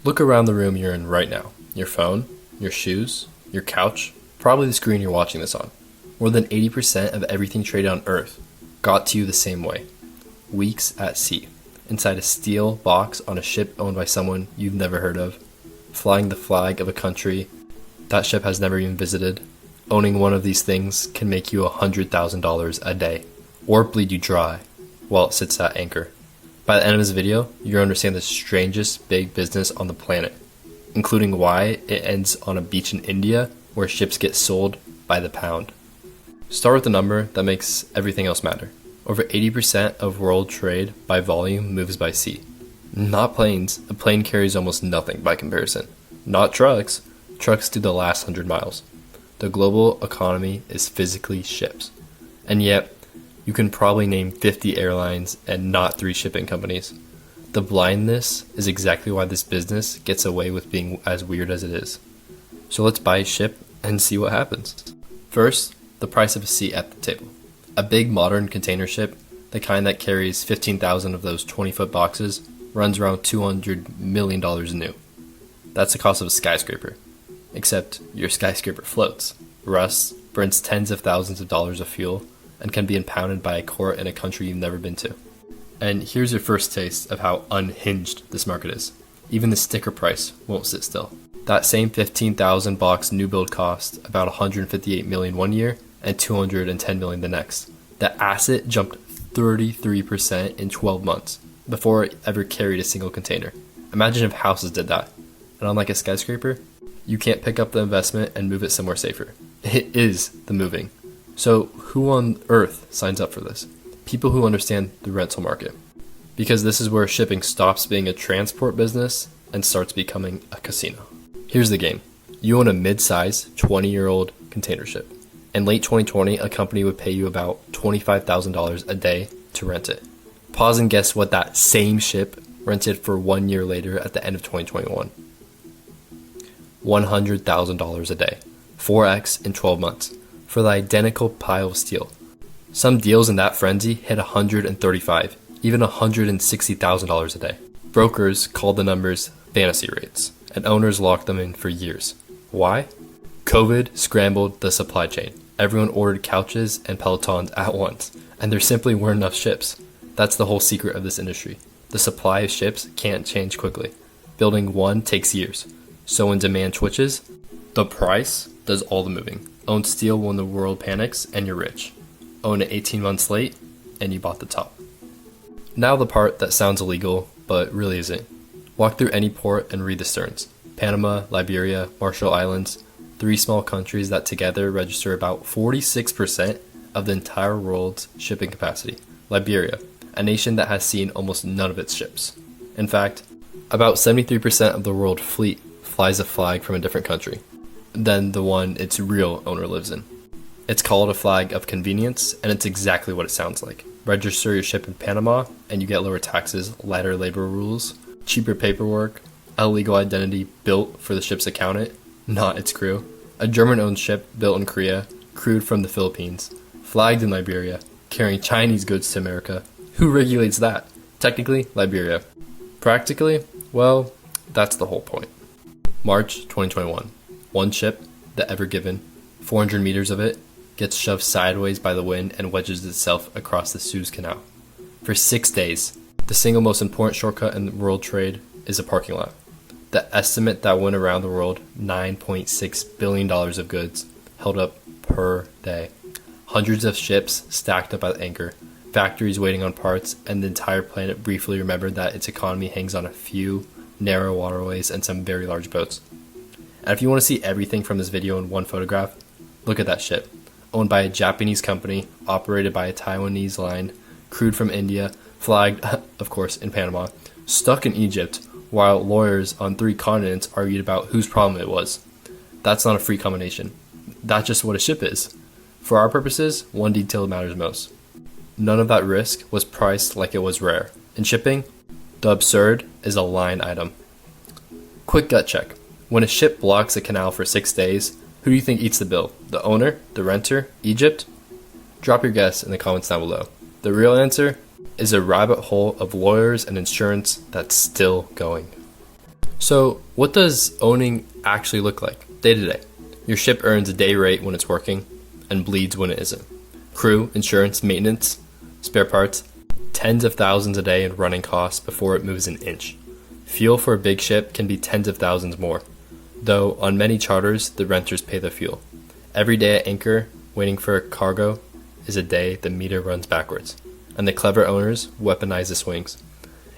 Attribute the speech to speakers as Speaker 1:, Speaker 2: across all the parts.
Speaker 1: Look around the room you're in right now. Your phone, your shoes, your couch, probably the screen you're watching this on. More than 80% of everything traded on Earth got to you the same way. Weeks at sea, inside a steel box on a ship owned by someone you've never heard of, flying the flag of a country that ship has never even visited. Owning one of these things can make you $100,000 a day, or bleed you dry while it sits at anchor. By the end of this video, you'll understand the strangest big business on the planet, including why it ends on a beach in India where ships get sold by the pound. Start with the number that makes everything else matter. Over 80% of world trade by volume moves by sea. Not planes. A plane carries almost nothing by comparison. Not trucks. Trucks do the last 100 miles. The global economy is physically ships. And yet, you can probably name 50 airlines and not 3 shipping companies. The blindness is exactly why this business gets away with being as weird as it is. So let's buy a ship and see what happens. First, the price of a seat at the table. A big modern container ship, the kind that carries 15,000 of those 20-foot boxes, runs around $200 million new. That's the cost of a skyscraper. Except your skyscraper floats, rusts, burns tens of thousands of dollars of fuel, and can be impounded by a court in a country you've never been to. And here's your first taste of how unhinged this market is. Even the sticker price won't sit still. That same 15,000 box new build cost about $158 million one year and $210 million the next. The asset jumped 33% in 12 months before it ever carried a single container. Imagine if houses did that. And unlike a skyscraper, you can't pick up the investment and move it somewhere safer. It is the moving. So who on earth signs up for this? People who understand the rental market. Because this is where shipping stops being a transport business and starts becoming a casino. Here's the game. You own a mid-size, 20-year-old container ship. In late 2020, a company would pay you about $25,000 a day to rent it. Pause and guess what that same ship rented for 1 year later at the end of 2021. $100,000 a day. 4x in 12 months. For the identical pile of steel. Some deals in that frenzy hit $135,000, even $160,000 a day. Brokers called the numbers fantasy rates, and owners locked them in for years. Why? COVID scrambled the supply chain. Everyone ordered couches and Pelotons at once, and there simply weren't enough ships. That's the whole secret of this industry. The supply of ships can't change quickly. Building one takes years. So when demand twitches, the price does all the moving. Own steel when the world panics and you're rich. Own it 18 months late and you bought the top. Now the part that sounds illegal but really isn't. Walk through any port and read the sterns. Panama, Liberia, Marshall Islands, 3 small countries that together register about 46% of the entire world's shipping capacity. Liberia, a nation that has seen almost none of its ships. In fact, about 73% of the world fleet flies a flag from a different country than the one its real owner lives in. It's called a flag of convenience, and it's exactly what it sounds like. Register your ship in Panama, and you get lower taxes, lighter labor rules, cheaper paperwork, a legal identity built for the ship's accountant, not its crew. A German-owned ship built in Korea, crewed from the Philippines, flagged in Liberia, carrying Chinese goods to America. Who regulates that? Technically, Liberia. Practically, well, that's the whole point. March 2021. One ship, the Ever Given, 400 meters of it, gets shoved sideways by the wind and wedges itself across the Suez Canal. For 6 days, the single most important shortcut in world trade is a parking lot. The estimate that went around the world, $9.6 billion of goods held up per day. Hundreds of ships stacked up at anchor, factories waiting on parts, and the entire planet briefly remembered that its economy hangs on a few narrow waterways and some very large boats. And if you want to see everything from this video in one photograph, look at that ship. Owned by a Japanese company, operated by a Taiwanese line, crewed from India, flagged, of course, in Panama, stuck in Egypt, while lawyers on 3 continents argued about whose problem it was. That's not a free combination. That's just what a ship is. For our purposes, one detail matters most. None of that risk was priced like it was rare. In shipping, the absurd is a line item. Quick gut check. When a ship blocks a canal for 6 days, who do you think eats the bill? The owner? The renter? Egypt? Drop your guess in the comments down below. The real answer is a rabbit hole of lawyers and insurance that's still going. So, what does owning actually look like day to day? Your ship earns a day rate when it's working and bleeds when it isn't. Crew, insurance, maintenance, spare parts, tens of thousands a day in running costs before it moves an inch. Fuel for a big ship can be tens of thousands more, though on many charters, the renters pay the fuel. Every day at anchor, waiting for a cargo, is a day the meter runs backwards, and the clever owners weaponize the swings.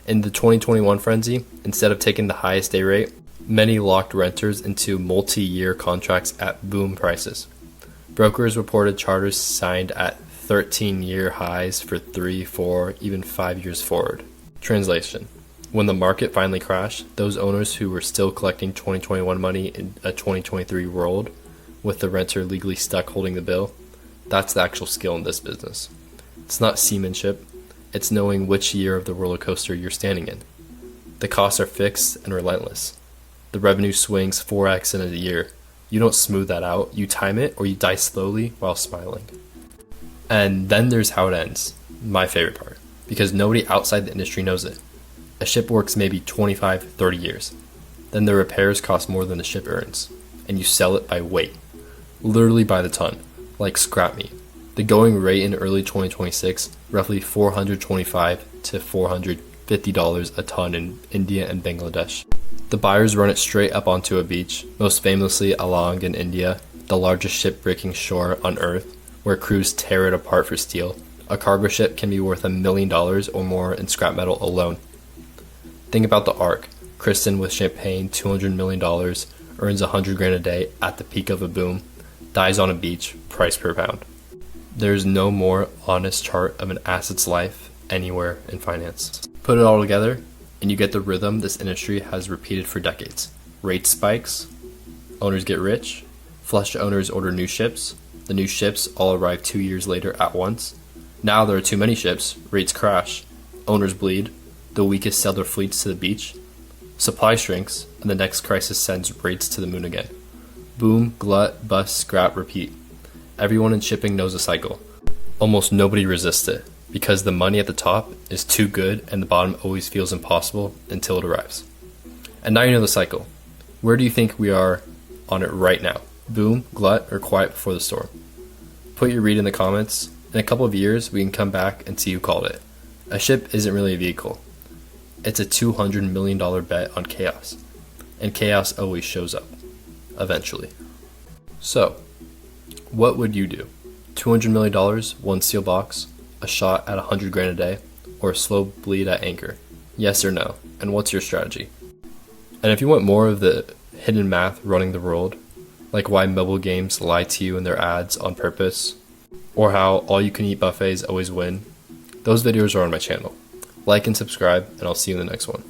Speaker 1: In the 2021 frenzy, instead of taking the highest day rate, many locked renters into multi-year contracts at boom prices. Brokers reported charters signed at 13-year highs for 3, 4, even 5 years forward. Translation: when the market finally crashed, those owners who were still collecting 2021 money in a 2023 world, with the renter legally stuck holding the bill, that's the actual skill in this business. It's not seamanship, it's knowing which year of the roller coaster you're standing in. The costs are fixed and relentless. The revenue swings 4x in a year. You don't smooth that out, you time it, or you die slowly while smiling. And then there's how it ends, my favorite part, because nobody outside the industry knows it. A ship works maybe 25, 30 years. Then the repairs cost more than the ship earns, and you sell it by weight, literally by the ton, like scrap meat. The going rate in early 2026, roughly $425 to $450 a ton in India and Bangladesh. The buyers run it straight up onto a beach, most famously Alang in India, the largest ship-breaking shore on Earth, where crews tear it apart for steel. A cargo ship can be worth $1 million or more in scrap metal alone. Think about the Ark. Kristen with champagne, $200 million, earns $100,000 a day at the peak of a boom, dies on a beach, price per pound. There's no more honest chart of an asset's life anywhere in finance. Put it all together, and you get the rhythm this industry has repeated for decades. Rate spikes, owners get rich, flush owners order new ships, the new ships all arrive 2 years later at once. Now there are too many ships, rates crash, owners bleed, the weakest sell their fleets to the beach, supply shrinks, and the next crisis sends rates to the moon again. Boom, glut, bust, scrap, repeat. Everyone in shipping knows the cycle. Almost nobody resists it, because the money at the top is too good and the bottom always feels impossible until it arrives. And now you know the cycle. Where do you think we are on it right now? Boom, glut, or quiet before the storm? Put your read in the comments. In a couple of years, we can come back and see who called it. A ship isn't really a vehicle. It's a $200 million bet on chaos. And chaos always shows up, eventually. So, what would you do? $200 million, one steel box, a shot at $100,000 a day, or a slow bleed at anchor? Yes or no? And what's your strategy? And if you want more of the hidden math running the world, like why mobile games lie to you in their ads on purpose, or how all-you-can-eat buffets always win, those videos are on my channel. Like and subscribe, and I'll see you in the next one.